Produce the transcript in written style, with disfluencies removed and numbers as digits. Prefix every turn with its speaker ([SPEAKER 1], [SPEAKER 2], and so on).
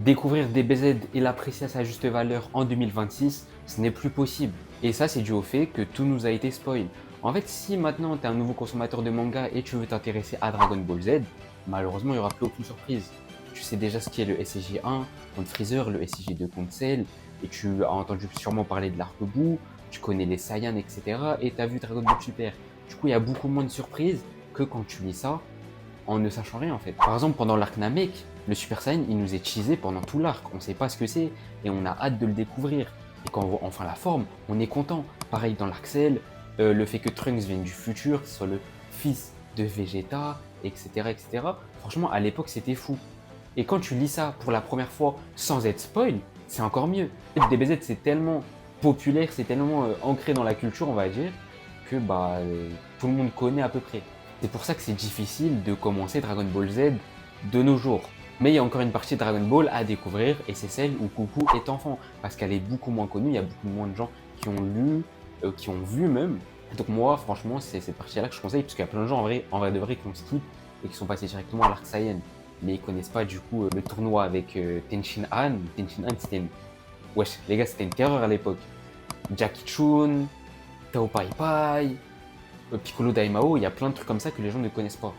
[SPEAKER 1] Découvrir DBZ et l'apprécier à sa juste valeur en 2026, ce n'est plus possible. Et ça, c'est dû au fait que tout nous a été spoil. En fait, si maintenant tu es un nouveau consommateur de manga et tu veux t'intéresser à Dragon Ball Z, malheureusement, il n'y aura plus aucune surprise. Tu sais déjà ce qu'est le SCG1 contre Freezer, le SCG2 contre Cell, et tu as entendu sûrement parler de l'arc bout, tu connais les Saiyans, etc. Et tu as vu Dragon Ball Super. Du coup, il y a beaucoup moins de surprises que quand tu lis ça en ne sachant rien en fait. Par exemple, pendant l'arc Namek, le Super Saiyan, il nous est teasé pendant tout l'arc. On ne sait pas ce que c'est et on a hâte de le découvrir. Et quand on voit enfin la forme, on est content. Pareil dans l'arc Cell, le fait que Trunks vienne du futur, que ce soit le fils de Vegeta, etc. etc. Franchement, à l'époque, c'était fou. Et quand tu lis ça pour la première fois sans être spoil, c'est encore mieux. DBZ, c'est tellement populaire, c'est tellement ancré dans la culture, on va dire, que tout le monde connaît à peu près. C'est pour ça que c'est difficile de commencer Dragon Ball Z de nos jours. Mais il y a encore une partie de Dragon Ball à découvrir et c'est celle où Goku est enfant. Parce qu'elle est beaucoup moins connue, il y a beaucoup moins de gens qui ont lu, qui ont vu même. Donc moi, franchement, c'est cette partie-là que je conseille parce qu'il y a plein de gens en vrai de vrai qui ont skip et qui sont passés directement à l'arc Saiyan. Mais ils connaissent pas du coup le tournoi avec Tenshin Han. Tenshin Han, c'était une... Wesh, les gars, c'était une terreur à l'époque. Jackie Chun, Tao Pai Pai, Piccolo Daimao, il y a plein de trucs comme ça que les gens ne connaissent pas.